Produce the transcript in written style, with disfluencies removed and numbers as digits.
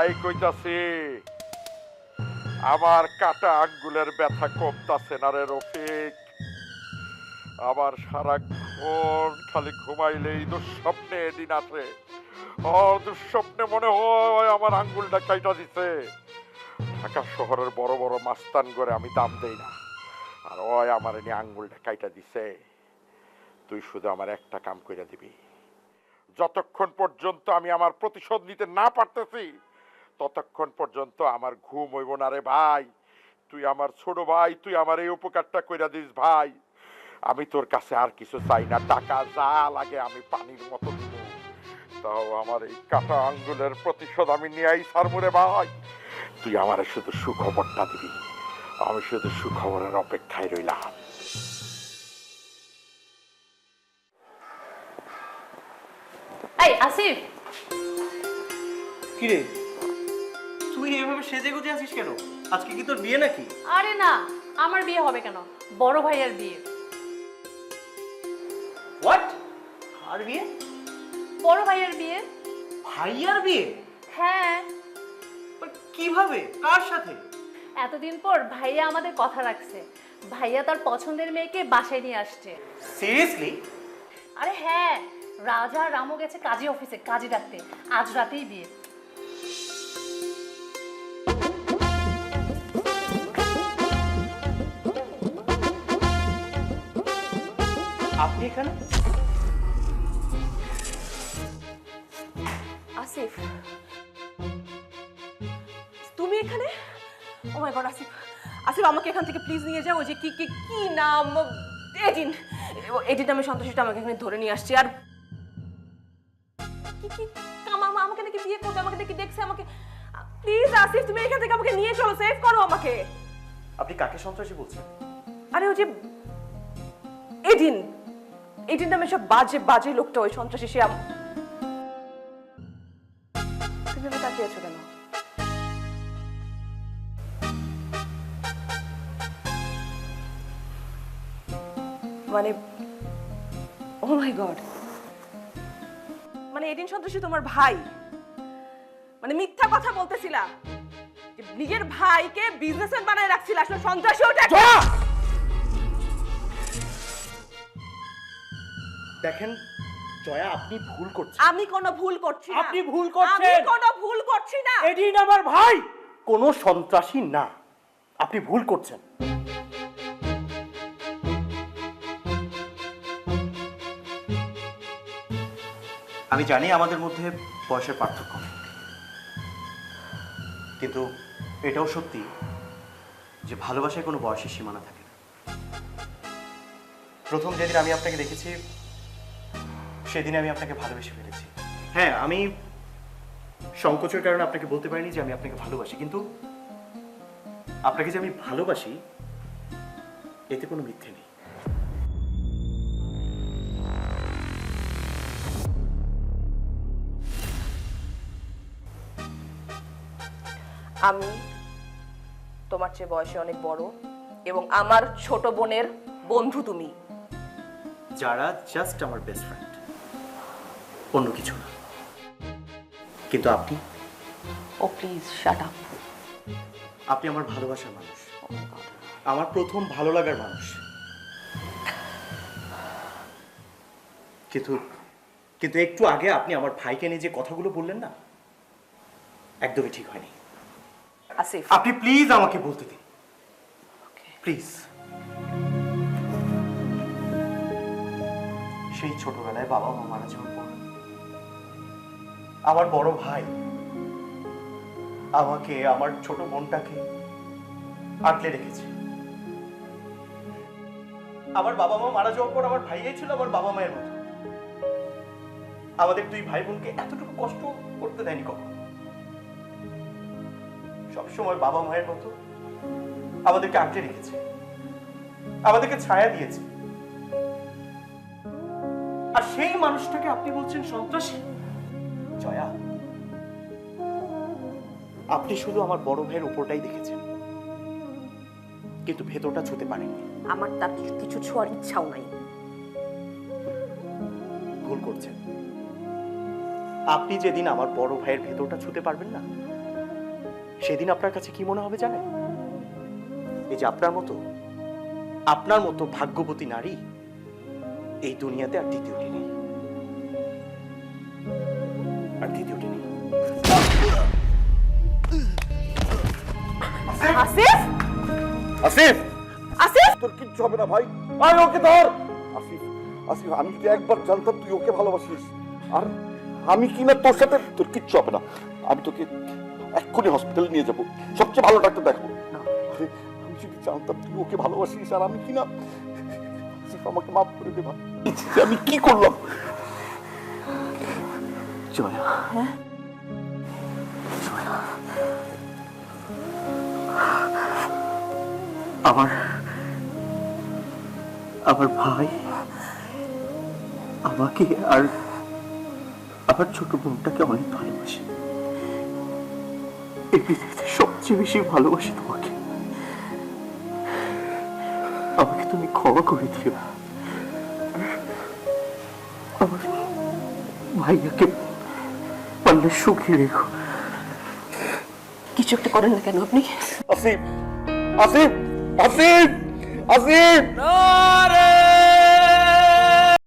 তাই কইতাছি, আমার কাটা আঙ্গুলের ব্যথা কমতাছে না রে রফিক। আবার সারাক্ষণ খালি ঘুমাইলেই দুঃস্বপ্নে দিন আসে। দুঃস্বপ্নে মনে হয় আমার আঙ্গুলটা কাইটা দিছে। ঢাকা শহরের বড় বড় মাস্তান করে আমি দাম দেই না, আর ওই আমার এনে আঙ্গুলটা কাইটা দিছে। তুই শুধু আমার একটা কাম কইরা দিবি, যতক্ষণ পর্যন্ত আমি আমার প্রতিশোধ নিতে না পারতেছি ততক্ষণ পর্যন্ত আমার ঘুম হইব না রে ভাই। তুই আমার ছোট ভাই, তুই আমার এই উপকারটা কইরা দিস ভাই। আমি তোর কাছে আর কিছু চাই না, টাকা যা লাগে আমি পানির মতো দিব, তাও আমার এই কাটা আঙ্গুলের প্রতিশোধ আমি নিয়েই ছাড়বো রে ভাই। তুই আমার শুধু সুখবরটা দিবি, আমি শুধু সুখবরের অপেক্ষায় রইলাম। এই আসিফ, কিরে তুই এভাবে সেজে গুজে আছিস কেন? আজকে কি তোর বিয়ে নাকি? আরে না, আমার বিয়ে হবে কেন, বড় ভাইয়ের বিয়ে। হোয়াট? আর বিয়ে? বড় ভাইয়ের বিয়ে। ভাইয়ার বিয়ে? হ্যাঁ। কিভাবে, কার সাথে? এতদিন পর ভাইয়া আমাদের কথা রাখছে। ভাইয়া তার পছন্দের মেয়েকে বাসায় নিয়ে আসছে। সিরিয়াসলি? আরে হ্যাঁ, রাজা আর রামু গেছে কাজী অফিসে কাজী ডাকতে, আজ রাতেই বিয়ে। আপনি এখানে? আসিফ, তুমি এখানে? ও মাই গড আসিফ, আসিফ আমাকে এখান থেকে প্লিজ নিয়ে যাও। ওই যে কি কি কি নাম, এডিন, এডিন নামে সন্ত্রাসীটা আমাকে এখানে ধরে নিয়ে আসছে। আর কি কি কামামা আমাকে নাকি বিয়ে করবে, আমাকে নাকি দেখছে আমাকে। প্লিজ আসিফ তুমি এখান থেকে আমাকে নিয়ে চলো, সেভ করো আমাকে। আপনি কাকে সন্ত্রাসী বলছেন? আরে ওই যে এডিন, এডিন নামে সব বাজে বাজে লোকটা, ওই সন্ত্রাসী। সে তুমি তাকিয়ে আছো কেন? মানে ও মাই গড, মানে এদিন সন্ত্রাসী তোমার ভাই? মানে মিথ্যা কথা বলতেছিলা যে নিজের ভাইকে বিজনেসম্যান বানায় রাখছিল, আসলে সন্ত্রাসী ওটা। দেখেন জয়া, আপনি ভুল করছেন। আমি কোনো ভুল করছি না। আপনি ভুল করছেন। আমি কোনো ভুল করছি না। এডিন আমার ভাই, কোনো সন্ত্রাসী না। আপনি ভুল করছেন। আমি জানি আমাদের মধ্যে বয়সের পার্থক্য নেই, কিন্তু এটাও সত্যি যে ভালোবাসায় কোনো বয়সের সীমানা থাকে না। প্রথম যেদিন আমি আপনাকে দেখেছি সেদিন আমি আপনাকে ভালোবেসে ফেলেছি। হ্যাঁ, আমি সংকোচের কারণে আপনাকে বলতে পারিনি যে আমি আপনাকে ভালোবাসি, কিন্তু আপনাকে যে আমি ভালোবাসি এতে কোনো মিথ্যে নেই। আমি তোমার চেয়ে বয়সে অনেক বড় এবং আমার ছোট বোনের বন্ধু তুমি। যারা জাস্ট আমার বেস্ট ফ্রেন্ড, অন্য কিছু না। কিন্তু আপনি? ও প্লিজ শাট আপ। আপনি আমার ভালোবাসার মানুষ, আমার প্রথম ভালো লাগার মানুষ। কিন্তু কিন্তু একটু আগে আপনি আমার ভাইকে নিয়ে যে কথাগুলো বললেন না, একদমই ঠিক হয়নি। আসিফ, আপনি প্লিজ আমাকে বলতে দিন, প্লিজ। সেই ছোটবেলায় বাবা মা মারা যাওয়ার পর আমার বড় ভাই আমাকে, আমার ছোট বোনটাকে আঁকলে রেখেছে। আমার বাবা মা মারা যাওয়ার পর আমার ভাইয়াই ছিল আমার বাবা মায়ের মতো। আমাদের দুই ভাই বোনকে এতটুকু কষ্ট করতে দেয়নি কখনো। সবসময় বাবা মায়ের মতো আমাদেরকে আঁকলে রেখেছে, আমাদেরকে ছায়া দিয়েছে। আর সেই মানুষটাকে আপনি বলছেন সন্ত্রাসী? জয়া, আপনি শুধু আমার বড় ভাইয়ের উপরটাই দেখেছেন, কিন্তু ভেতরটা ছুঁতে পারেননি। আমার তার কিছু ছোঁয়ার ইচ্ছাও নাই। ভুল করছেন। আপনি যেদিন আমার বড় ভাইয়ের ভেতরটা ছুঁতে পারবেন না সেদিন আপনার কাছে কি মনে হবে জানেন? এই যে আপনার মতো ভাগ্যবতী নারী এই দুনিয়াতে আর দ্বিতীয়টি নেই। আসিফ, আসিফ, আসিফ, তোর কিচ্ছু হবে না ভাই, আয় ওকে ধর। আসিফ, আসিফ, আমি যদি একবার জানতাম তুই ওকে ভালোবাসিস, আর আমি কি না তোর সাথে, তোর কিচ্ছু হবে না। আমি তোকে এক্ষুনি হসপিটালে নিয়ে যাবো, সবচেয়ে ভালো ডাক্তার দেখাবো। আরে, আমি যদি জানতাম তুই ওকে ভালোবাসিস, আর আমি কি না, আসিফ আমাকে মাফ করে দে ভাই। আমি কি করলাম? জয়া, আমার ভাই আমাকে আর আমার ছোট বোনটাকে অনেক ভালোবাসে। এই পৃথিবীতে সবচেয়ে বেশি ভালোবাসি তোমাকে। আমাকে তুমি ক্ষমা করে দিও। আমার ভাইয়াকে পারলে সুখী রেখো। কিছু একটা করেন না কেন আপনি? আসিফ, আসিফ, আসিফ, আসিফ!